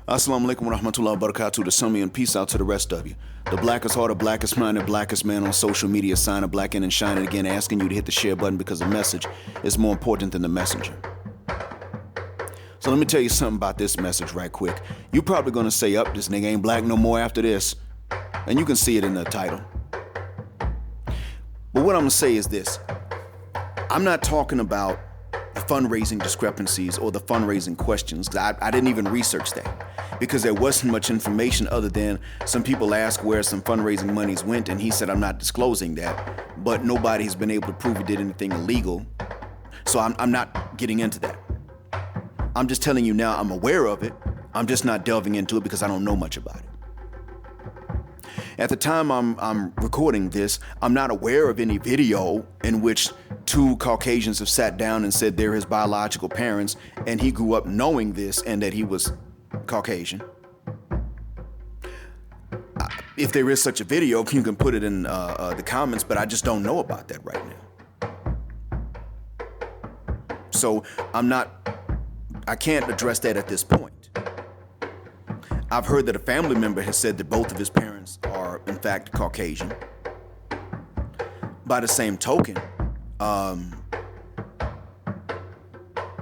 Assalamu alaikum wa rahmatullahi wa barakatuh. To some and peace out to the rest of you. The blackest heart, the blackest mind, the blackest man on social media, sign a black in and shining again, asking you to hit the share button because the message is more important than the messenger. So let me tell you something about this message right quick. You probably gonna say, up, this nigga ain't black no more after this. And you can see it in the title. But what I'm gonna say is this. I'm not talking about the fundraising discrepancies or the fundraising questions. I didn't even research that because there wasn't much information other than some people asked where some fundraising monies went, and he said, I'm not disclosing that. But nobody's been able to prove he did anything illegal. So I'm not getting into that. I'm just telling you now I'm aware of it. I'm just not delving into it because I don't know much about it. At the time I'm recording this, I'm not aware of any video in which two Caucasians have sat down and said they're his biological parents, and he grew up knowing this and that he was Caucasian. If there is such a video, you can put it in the comments, but I just don't know about that right now. So I can't address that at this point. I've heard that a family member has said that both of his parents are, in fact, Caucasian. By the same token, I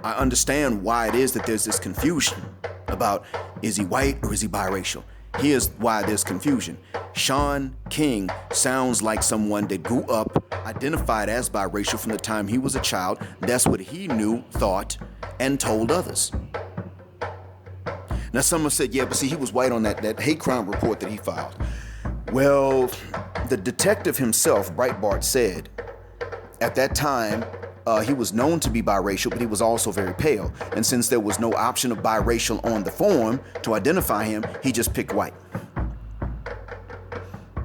understand why it is that there's this confusion about is he white or is he biracial? Here's why there's confusion. Shaun King sounds like someone that grew up identified as biracial from the time he was a child. That's what he knew, thought, and told others. Now, someone said, yeah, but see, he was white on that hate crime report that he filed. Well, the detective himself, Breitbart, said at that time he was known to be biracial, but he was also very pale. And since there was no option of biracial on the form to identify him, he just picked white.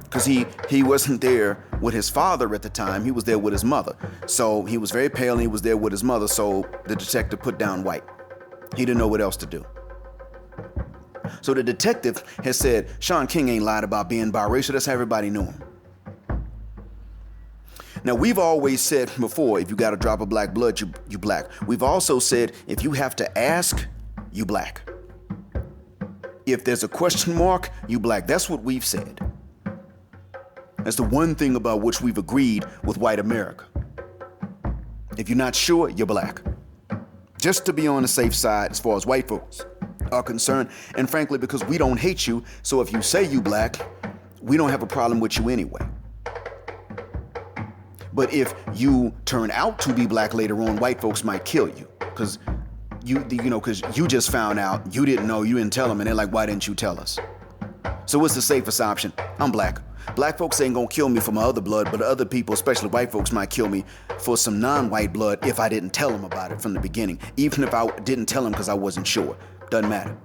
Because he wasn't there with his father at the time, he was there with his mother. So he was very pale and he was there with his mother, so the detective put down white. He didn't know what else to do. So the detective has said, Shaun King ain't lied about being biracial, that's how everybody knew him. Now, we've always said before, if you got a drop of black blood, you black. We've also said, if you have to ask, you black. If there's a question mark, you black. That's what we've said. That's the one thing about which we've agreed with white America. If you're not sure, you're black. Just to be on the safe side as far as white folks are concerned, and frankly, because we don't hate you, so if you say you black, we don't have a problem with you anyway. But if you turn out to be black later on, white folks might kill you, because you just found out, you didn't know, you didn't tell them, and they're like, why didn't you tell us? So what's the safest option? I'm black. Black folks ain't gonna kill me for my other blood, but other people, especially white folks, might kill me for some non-white blood if I didn't tell them about it from the beginning, even if I didn't tell them because I wasn't sure. Doesn't matter.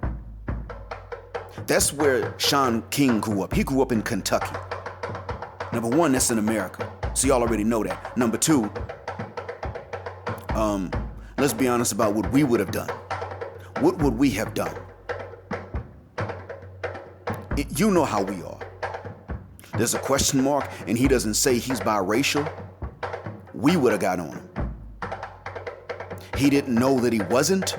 That's where Shaun King grew up. He grew up in Kentucky. Number one, that's in America. So y'all already know that. Number two, let's be honest about what we would have done. What would we have done? You know how we are. There's a question mark and he doesn't say he's biracial. We would have got on him. He didn't know that he wasn't.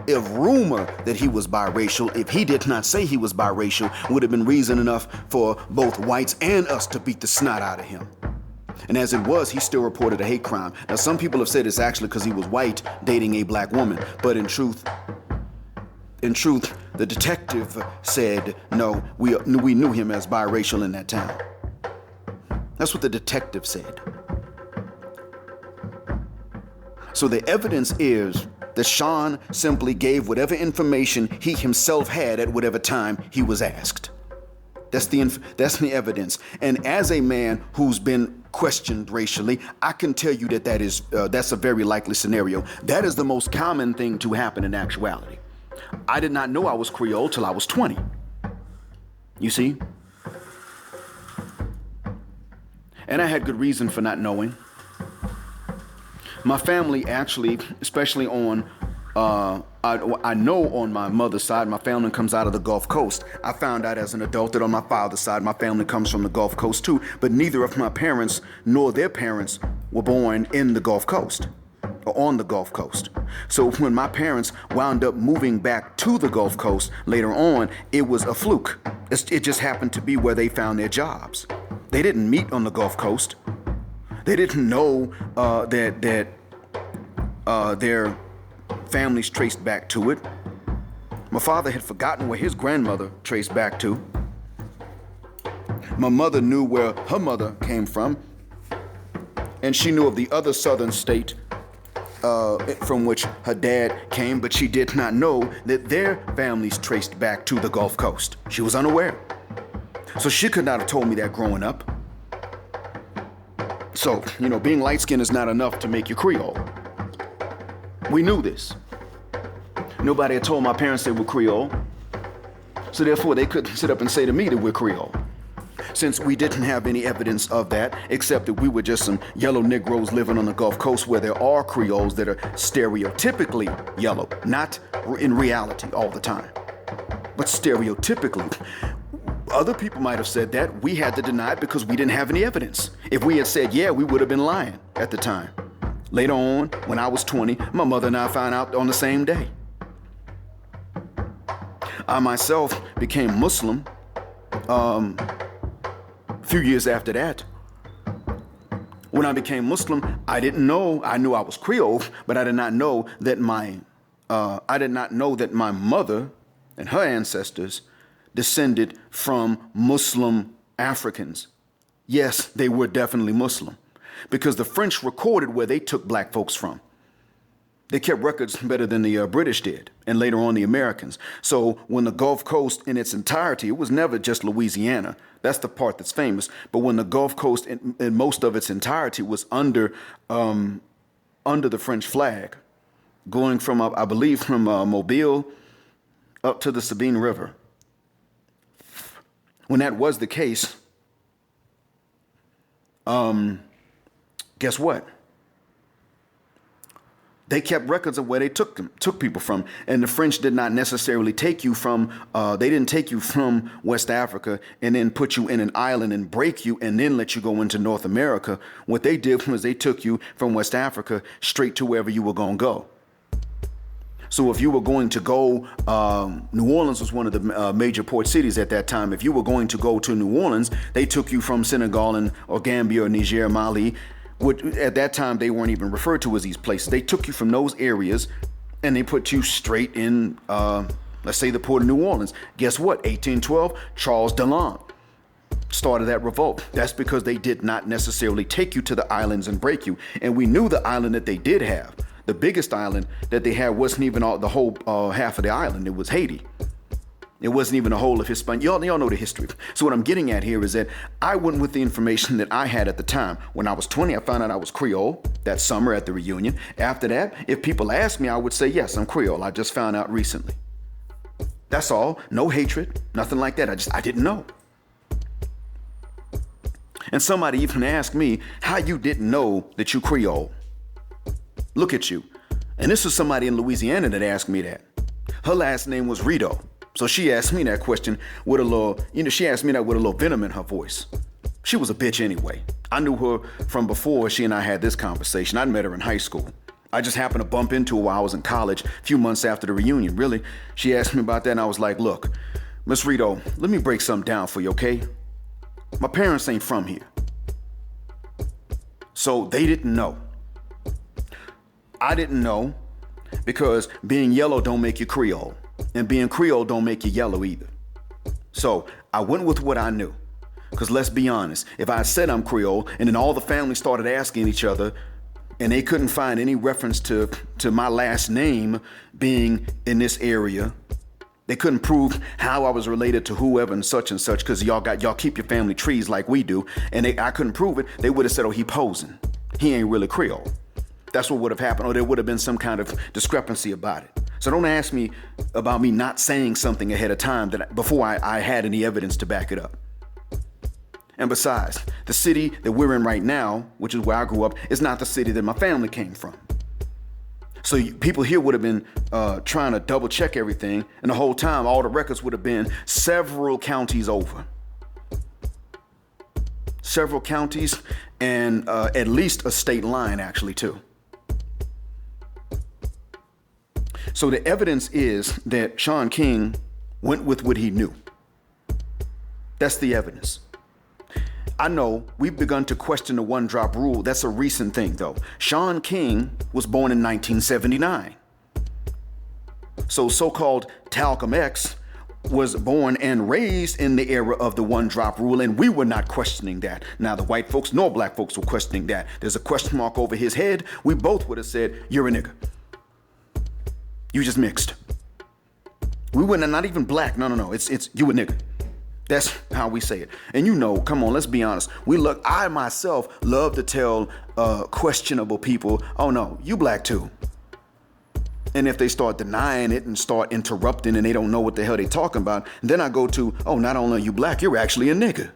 If rumor that he was biracial, if he did not say he was biracial, would have been reason enough for both whites and us to beat the snot out of him. And as it was, he still reported a hate crime. Now, some people have said it's actually because he was white dating a black woman, but in truth, the detective said, no, we knew him as biracial in that town. That's what the detective said. So the evidence is that Shaun simply gave whatever information he himself had at whatever time he was asked. That's the evidence. And as a man who's been questioned racially, I can tell you that's a very likely scenario. That is the most common thing to happen in actuality. I did not know I was Creole till I was 20. You see? And I had good reason for not knowing. My family actually, especially on, I know on my mother's side, my family comes out of the Gulf Coast. I found out as an adult that on my father's side, my family comes from the Gulf Coast too, but neither of my parents nor their parents were born in the Gulf Coast. on the Gulf Coast. So when my parents wound up moving back to the Gulf Coast later on, it was a fluke. It just happened to be where they found their jobs. They didn't meet on the Gulf Coast. They didn't know that their families traced back to it. My father had forgotten where his grandmother traced back to. My mother knew where her mother came from, and she knew of the other southern state from which her dad came, but she did not know that their families traced back to the Gulf Coast. She was unaware. So she could not have told me that growing up. So, being light-skinned is not enough to make you Creole. We knew this. Nobody had told my parents they were Creole, so therefore they couldn't sit up and say to me that we're Creole, since we didn't have any evidence of that, except that we were just some yellow Negroes living on the Gulf Coast where there are Creoles that are stereotypically yellow, not in reality all the time, but stereotypically. Other people might have said that. We had to deny it because we didn't have any evidence. If we had said, yeah, we would have been lying at the time. Later on, when I was 20, my mother and I found out on the same day. I myself became Muslim a few years after that. When I became Muslim, I didn't know. I knew I was Creole, but I did not know that my mother and her ancestors descended from Muslim Africans. Yes, they were definitely Muslim, because the French recorded where they took black folks from. They kept records better than the British did, and later on the Americans. So when the Gulf Coast in its entirety, it was never just Louisiana. That's the part that's famous. But when the Gulf Coast in most of its entirety was under the French flag, going from, I believe, from Mobile up to the Sabine River. When that was the case, guess what? They kept records of where they took people from. And the French did not necessarily take you from, they didn't take you from West Africa and then put you in an island and break you and then let you go into North America. What they did was they took you from West Africa straight to wherever you were going to go. So if you were going to go, New Orleans was one of the major port cities at that time. If you were going to go to New Orleans, they took you from Senegal or Gambia or Niger, Mali. Which at that time they weren't even referred to as these places. They took you from those areas and they put you straight in, let's say, the port of New Orleans. Guess what? 1812, Charles Dellon started that revolt. That's because they did not necessarily take you to the islands and break you. And we knew the island that they did have. The biggest island that they had wasn't even the whole half of the island. It was Haiti. It wasn't even a whole of Hispaniola. Y'all know the history. So what I'm getting at here is that I went with the information that I had at the time. When I was 20, I found out I was Creole that summer at the reunion. After that, if people asked me, I would say, yes, I'm Creole. I just found out recently. That's all. No hatred, nothing like that. I didn't know. And somebody even asked me how you didn't know that you Creole. Look at you. And this was somebody in Louisiana that asked me that. Her last name was Rito. So she asked me that question with a little, she asked me that with a little venom in her voice. She was a bitch anyway. I knew her from before she and I had this conversation. I'd met her in high school. I just happened to bump into her while I was in college, a few months after the reunion, really. She asked me about that and I was like, look, Miss Rito, let me break something down for you, okay? My parents ain't from here. So they didn't know. I didn't know because being yellow don't make you Creole. And being Creole don't make you yellow either. So I went with what I knew. Because let's be honest, if I said I'm Creole and then all the families started asking each other and they couldn't find any reference to my last name being in this area, they couldn't prove how I was related to whoever and such because y'all keep your family trees like we do, and I couldn't prove it, they would have said, oh, he posing. He ain't really Creole. That's what would have happened, or there would have been some kind of discrepancy about it. So don't ask me about me not saying something ahead of time before I had any evidence to back it up. And besides, the city that we're in right now, which is where I grew up, is not the city that my family came from. So people here would have been trying to double check everything, and the whole time all the records would have been several counties over. Several counties and at least a state line actually too. So the evidence is that Shaun King went with what he knew. That's the evidence. I know we've begun to question the one-drop rule. That's a recent thing, though. Shaun King was born in 1979. So so-called Talcum X was born and raised in the era of the one-drop rule, and we were not questioning that. Now, the white folks nor black folks were questioning that. There's a question mark over his head. We both would have said, you're a nigga. You just mixed. We were not even black. No. It's you a nigga. That's how we say it. And you know, come on, let's be honest. I myself love to tell questionable people, oh no, you black too. And if they start denying it and start interrupting and they don't know what the hell they talking about, then I go to, oh, not only are you black, you're actually a nigga.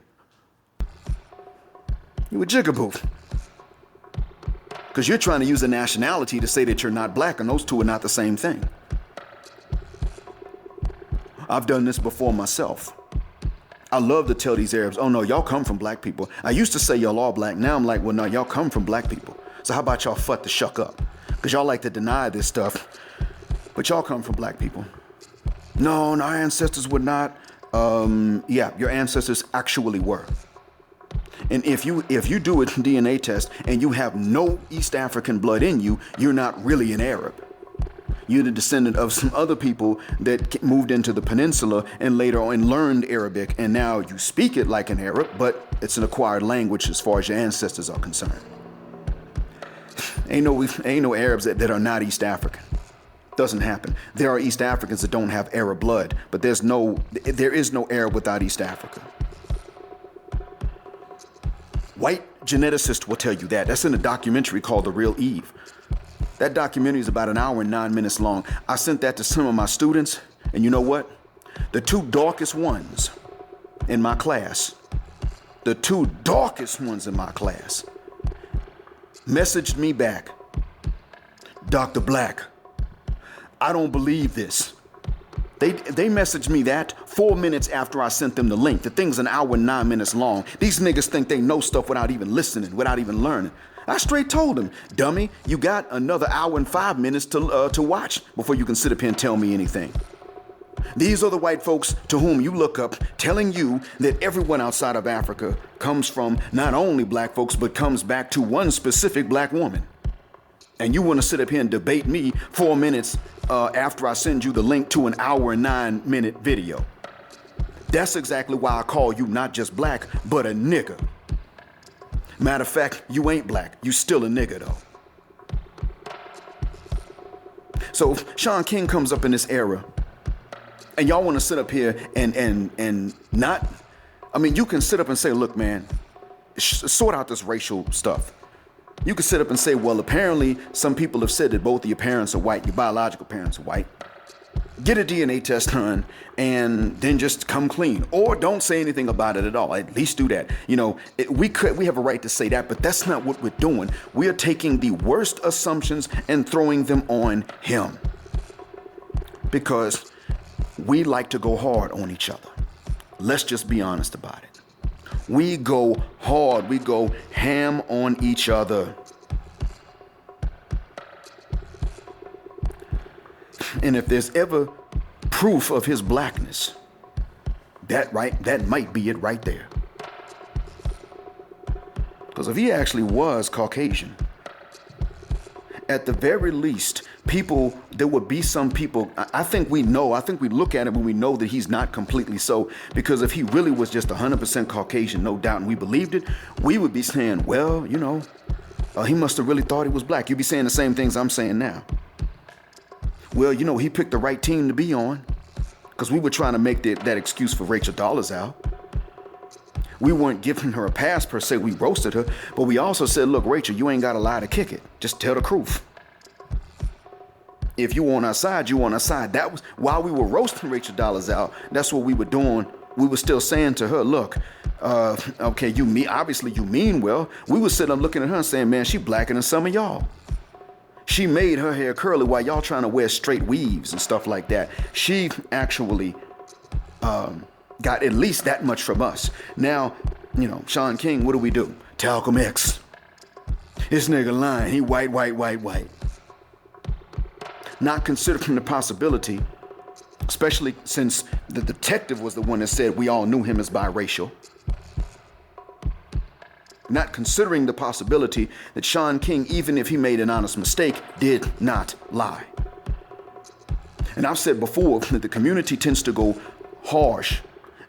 You a jigaboo. Because you're trying to use a nationality to say that you're not black, and those two are not the same thing. I've done this before myself. I love to tell these Arabs, oh no, y'all come from black people. I used to say y'all all black. Now I'm like, well, no, y'all come from black people. So how about y'all fuck the shuck up? Because y'all like to deny this stuff. But y'all come from black people. No, our ancestors were not. Yeah, your ancestors actually were. And if you do a DNA test and you have no East African blood in you, you're not really an Arab. You're the descendant of some other people that moved into the peninsula and later on learned Arabic, and now you speak it like an Arab, but it's an acquired language as far as your ancestors are concerned. Ain't no Arabs that are not East African. Doesn't happen. There are East Africans that don't have Arab blood, but there is no Arab without East Africa. White geneticists will tell you that. That's in a documentary called The Real Eve. That documentary is about 1 hour and 9 minutes long. I sent that to some of my students, and you know what? The two darkest ones in my class messaged me back, Dr. Black, I don't believe this. They messaged me that 4 minutes after I sent them the link. The thing's 1 hour and 9 minutes long. These niggas think they know stuff without even listening, without even learning. I straight told them, dummy, you got another 1 hour and 5 minutes to watch before you can sit up here and tell me anything. These are the white folks to whom you look up, telling you that everyone outside of Africa comes from not only black folks, but comes back to one specific black woman. And you want to sit up here and debate me 4 minutes after I send you the link to 1 hour and 9 minute video. That's exactly why I call you not just black, but a nigga. Matter of fact, you ain't black. You still a nigga, though. So Shaun King comes up in this era, and y'all want to sit up here and not, I mean, you can sit up and say, look, man, sort out this racial stuff. You can sit up and say, well, apparently some people have said that both of your parents are white, your biological parents are white. Get a DNA test done and then just come clean. Or don't say anything about it at all. At least do that. You know, we have a right to say that, but that's not what we're doing. We are taking the worst assumptions and throwing them on him. Because we like to go hard on each other. Let's just be honest about it. We go hard. We go ham on each other. And if there's ever proof of his blackness, that might be it right there. Because if he actually was Caucasian, at the very least, there would be some people, I think we look at him and we know that he's not completely so, because if he really was just 100% Caucasian, no doubt, and we believed it, we would be saying, well, you know, he must have really thought he was black. You'd be saying the same things I'm saying now. Well, you know, he picked the right team to be on, because we were trying to make that excuse for Rachel Dolezal. We weren't giving her a pass per se, we roasted her, but we also said, look, Rachel, you ain't got to lie to kick it. Just tell the truth. If you on our side, you on our side. That was while we were roasting Rachel Dolezal. That's what we were doing. We were still saying to her, look, okay, obviously you mean well. We were sitting up looking at her and saying, man, she blacker than some of y'all. She made her hair curly while y'all trying to wear straight weaves and stuff like that. She actually got at least that much from us. Now, you know, Shaun King, what do? Talcum X. This nigga lying. He white. not considering the possibility, especially since the detective was the one that said we all knew him as biracial, not considering the possibility that Shaun King, even if he made an honest mistake, did not lie. And I've said before that the community tends to go harsh,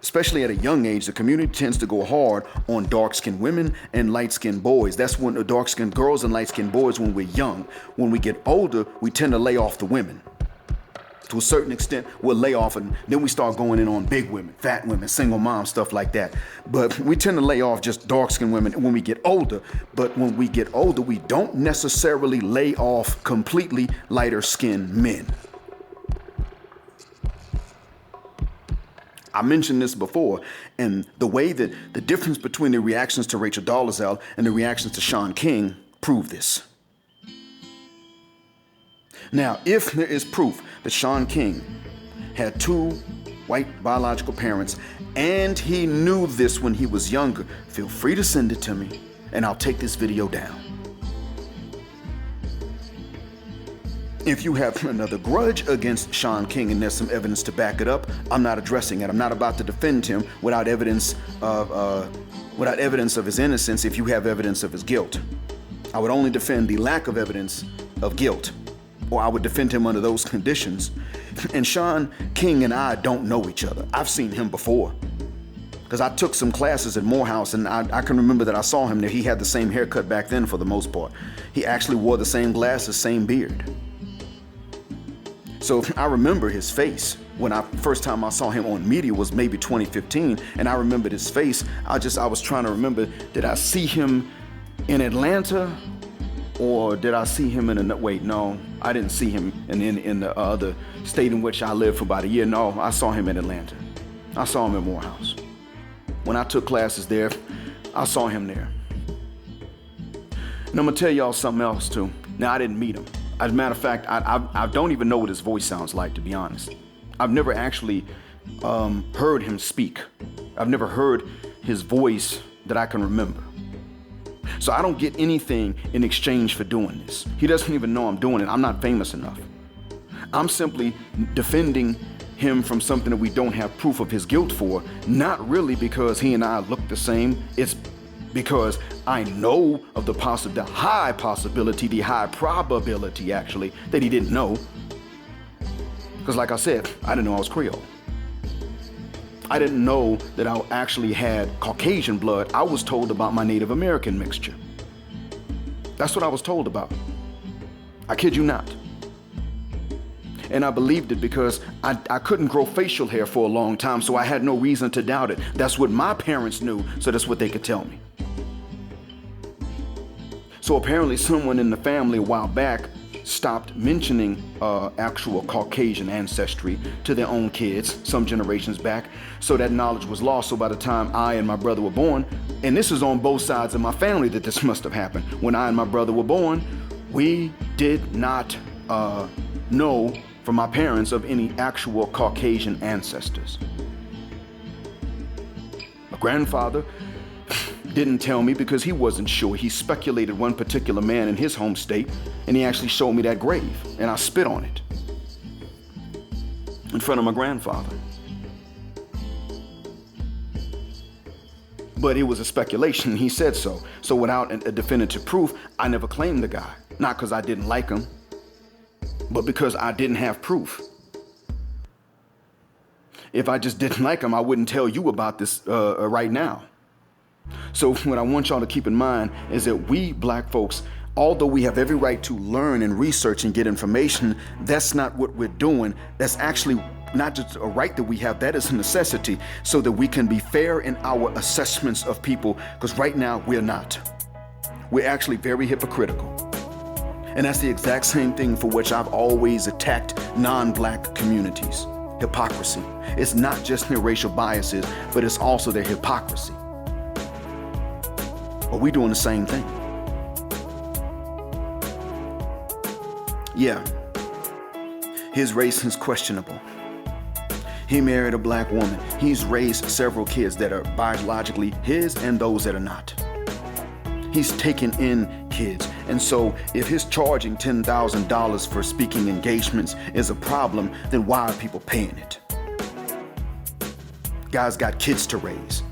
especially at a young age. The community tends to go hard on dark-skinned women and light-skinned boys. That's when the dark-skinned girls and light-skinned boys when we're young. When we get older, we tend to lay off the women. To a certain extent, we'll lay off, and then we start going in on big women, fat women, single moms, stuff like that. But we tend to lay off just dark-skinned women when we get older. But when we get older, we don't necessarily lay off completely lighter-skinned men. I mentioned this before, and the way that the difference between the reactions to Rachel Dolezal and the reactions to Shaun King prove this. Now, if there is proof that Shaun King had two white biological parents and he knew this when he was younger, feel free to send it to me and I'll take this video down. If you have another grudge against Shaun King and there's some evidence to back it up, I'm not addressing it. I'm not about to defend him without evidence of his innocence if you have evidence of his guilt. I would only defend the lack of evidence of guilt, or I would defend him under those conditions. And Shaun King and I don't know each other. I've seen him before because I took some classes at Morehouse, and I can remember that I saw him there. He had the same haircut back then for the most part. He actually wore the same glasses, same beard. So I remember his face. When first time I saw him on media was maybe 2015, and I remembered his face. I was trying to remember, did I see him in Atlanta, or did I see him no, I didn't see him in the other state in which I lived for about a year. No, I saw him in Atlanta. I saw him at Morehouse. When I took classes there, I saw him there. And I'm gonna tell y'all something else too. Now, I didn't meet him. As a matter of fact, I don't even know what his voice sounds like, to be honest. I've never actually heard him speak. I've never heard his voice that I can remember. So I don't get anything in exchange for doing this. He doesn't even know I'm doing it. I'm not famous enough. I'm simply defending him from something that we don't have proof of his guilt for, not really because he and I look the same. It's because I know of the high possibility, the high probability actually, that he didn't know. Because like I said, I didn't know I was Creole. I didn't know that I actually had Caucasian blood. I was told about my Native American mixture. That's what I was told about. I kid you not. And I believed it because I couldn't grow facial hair for a long time, so I had no reason to doubt it. That's what my parents knew, so that's what they could tell me. So apparently someone in the family a while back stopped mentioning actual Caucasian ancestry to their own kids some generations back, so that knowledge was lost. So by the time I and my brother were born, and this is on both sides of my family that this must have happened, when I and my brother were born, we did not know from my parents of any actual Caucasian ancestors. My grandfather didn't tell me because he wasn't sure. He speculated one particular man in his home state, and he actually showed me that grave, and I spit on it in front of my grandfather. But it was a speculation. He said so. So without a definitive proof, I never claimed the guy. Not because I didn't like him, but because I didn't have proof. If I just didn't like him, I wouldn't tell you about this right now. So what I want y'all to keep in mind is that we black folks, although we have every right to learn and research and get information, that's not what we're doing. That's actually not just a right that we have, that is a necessity so that we can be fair in our assessments of people, because right now we're not. We're actually very hypocritical. And that's the exact same thing for which I've always attacked non-black communities. Hypocrisy. It's not just their racial biases, but it's also their hypocrisy. Are we doing the same thing? Yeah, his race is questionable. He married a black woman. He's raised several kids that are biologically his and those that are not. He's taken in kids, And so if his charging $10,000 for speaking engagements is a problem, then why are people paying it? Guy's got kids to raise.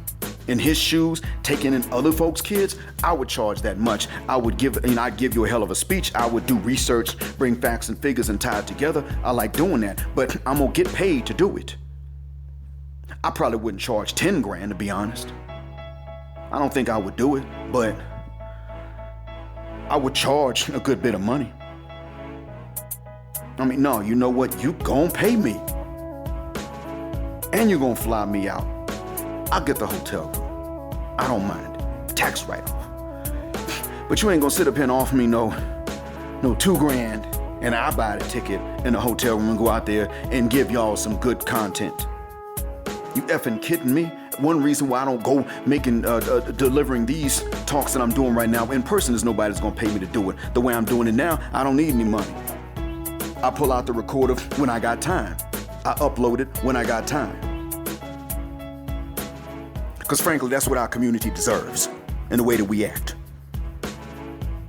In his shoes, taking in other folks' kids, I would charge that much. I'd give you a hell of a speech. I would do research, bring facts and figures and tie it together. I like doing that, but I'm gonna get paid to do it. I probably wouldn't charge 10 grand, to be honest. I don't think I would do it, but I would charge a good bit of money. I mean, no, you know what? You gonna pay me. And you're gonna fly me out. I'll get the hotel room. I don't mind. Tax write-off. But you ain't gonna sit up here and offer me no 2 grand and I buy the ticket in the hotel room and go out there and give y'all some good content. You effing kidding me? One reason why I don't go delivering these talks that I'm doing right now in person is nobody's gonna pay me to do it. The way I'm doing it now, I don't need any money. I pull out the recorder when I got time. I upload it when I got time. Because frankly, that's what our community deserves in the way that we act.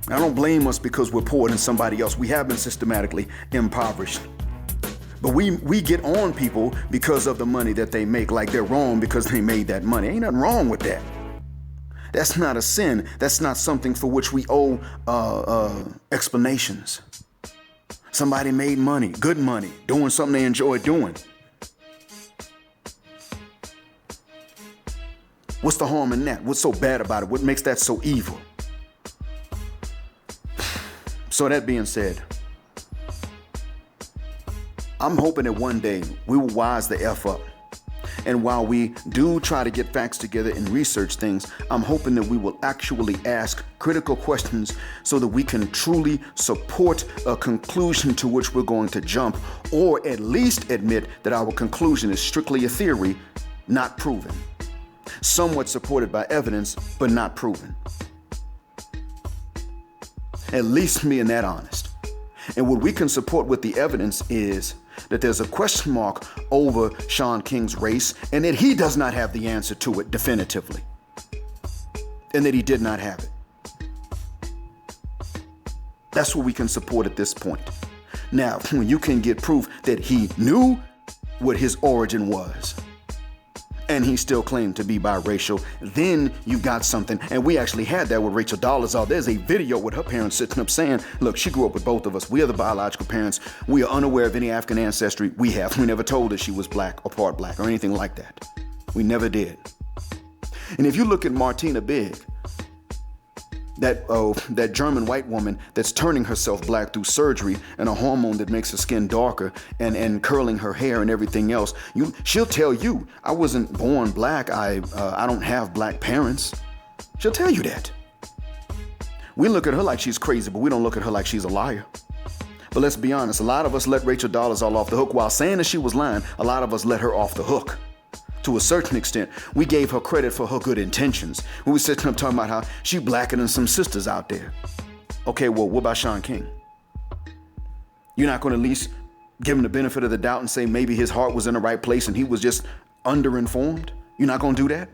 I don't blame us because we're poorer than somebody else. We have been systematically impoverished. But we get on people because of the money that they make, like they're wrong because they made that money. Ain't nothing wrong with that. That's not a sin. That's not something for which we owe explanations. Somebody made money, good money, doing something they enjoy doing. What's the harm in that? What's so bad about it? What makes that so evil? So that being said, I'm hoping that one day we will wise the F up. And while we do try to get facts together and research things, I'm hoping that we will actually ask critical questions so that we can truly support a conclusion to which we're going to jump, or at least admit that our conclusion is strictly a theory, not proven. Somewhat supported by evidence, but not proven. At least being that honest. And what we can support with the evidence is that there's a question mark over Shaun King's race and that he does not have the answer to it definitively. And that he did not have it. That's what we can support at this point. Now, when you can get proof that he knew what his origin was, and he still claimed to be biracial, then you got something. And we actually had that with Rachel Dolezal. There's a video with her parents sitting up saying, look, she grew up with both of us. We are the biological parents. We are unaware of any African ancestry we have. We never told her she was black or part black or anything like that. We never did. And if you look at Martina Big, that German white woman that's turning herself black through surgery and a hormone that makes her skin darker and curling her hair and everything else, she'll tell you, I wasn't born black, I don't have black parents. She'll tell you that. We look at her like she's crazy, but we don't look at her like she's a liar. But let's be honest, a lot of us let Rachel Dolezal off the hook. While saying that she was lying, a lot of us let her off the hook. To a certain extent, we gave her credit for her good intentions. We were sitting up talking about how she blacker than some sisters out there. Okay, well, what about Shaun King? You're not going to at least give him the benefit of the doubt and say maybe his heart was in the right place and he was just underinformed? You're not going to do that?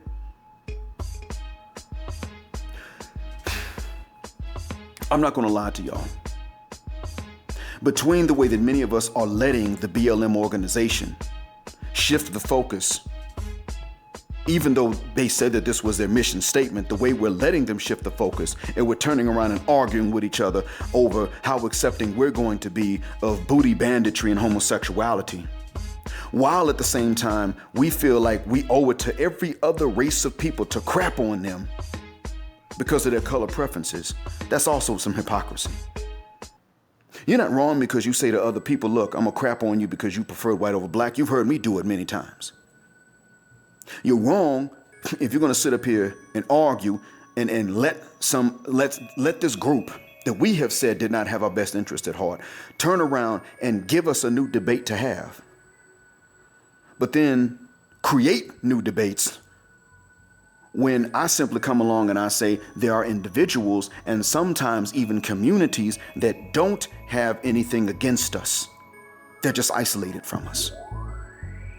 I'm not going to lie to y'all. Between the way that many of us are letting the BLM organization shift the focus, even though they said that this was their mission statement, the way we're letting them shift the focus and we're turning around and arguing with each other over how accepting we're going to be of booty banditry and homosexuality. While at the same time, we feel like we owe it to every other race of people to crap on them because of their color preferences. That's also some hypocrisy. You're not wrong because you say to other people, look, I'm gonna crap on you because you prefer white over black. You've heard me do it many times. You're wrong if you're gonna sit up here and argue and let this group that we have said did not have our best interest at heart turn around and give us a new debate to have, but then create new debates when I simply come along and I say there are individuals and sometimes even communities that don't have anything against us. They're just isolated from us.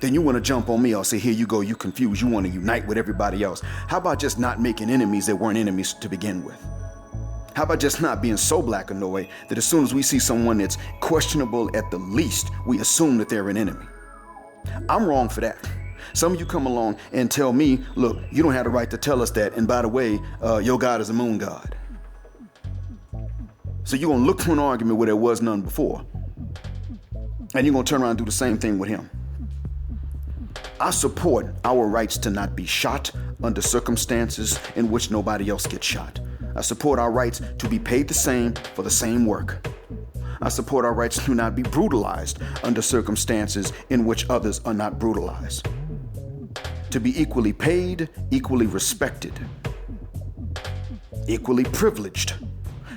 Then you want to jump on me. I'll say, here you go, you confused. You want to unite with everybody else. How about just not making enemies that weren't enemies to begin with? How about just not being so black annoyed that as soon as we see someone that's questionable at the least, we assume that they're an enemy? I'm wrong for that. Some of you come along and tell me, look, you don't have the right to tell us that, and by the way, your God is a moon god. So you're going to look for an argument where there was none before, and you're going to turn around and do the same thing with him. I support our rights to not be shot under circumstances in which nobody else gets shot. I support our rights to be paid the same for the same work. I support our rights to not be brutalized under circumstances in which others are not brutalized. To be equally paid, equally respected, equally privileged.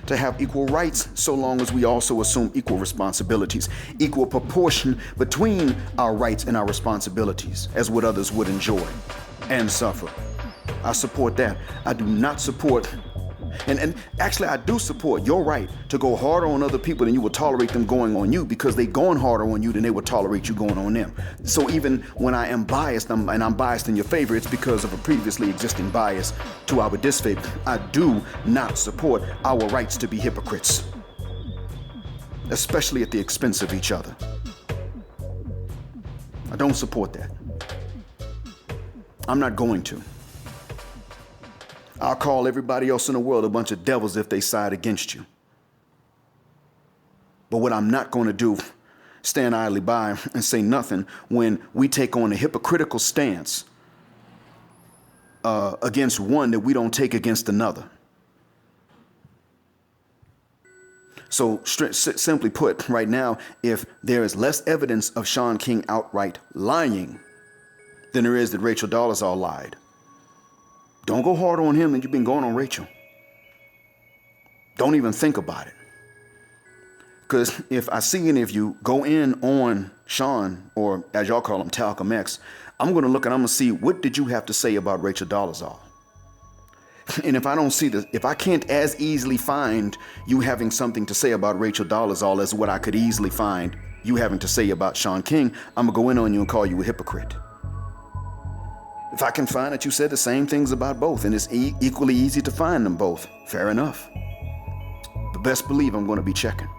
To have equal rights so long as we also assume equal responsibilities, equal proportion between our rights and our responsibilities as what others would enjoy and suffer. I support that. I do not support, and actually I do support your right to go harder on other people than you will tolerate them going on you, because they going harder on you than they would tolerate you going on them. So even when I am biased, and I'm biased in your favor, it's because of a previously existing bias to our disfavor. I do not support our rights to be hypocrites, especially at the expense of each other. I don't support that. I'm not going to. I'll call everybody else in the world a bunch of devils if they side against you. But what I'm not going to do, stand idly by and say nothing when we take on a hypocritical stance against one that we don't take against another. So simply put, right now, if there is less evidence of Shaun King outright lying than there is that Rachel Dolezal lied, don't go harder on him than you've been going on Rachel. Don't even think about it. Because if I see any of you go in on Shaun, or as y'all call him, Talcum X, I'm going to look and I'm going to see, what did you have to say about Rachel Dolezal? And if I don't see this, if I can't as easily find you having something to say about Rachel Dolezal as what I could easily find you having to say about Shaun King, I'm going to go in on you and call you a hypocrite. If I can find that you said the same things about both, and it's equally easy to find them both, fair enough. But best believe I'm going to be checking,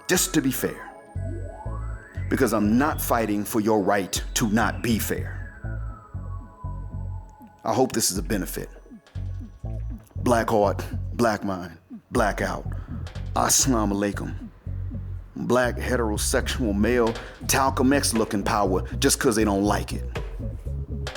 just to be fair. Because I'm not fighting for your right to not be fair. I hope this is a benefit. Black heart, black mind, blackout. Assalamu alaikum. Black heterosexual male Talcum X looking power just because they don't like it.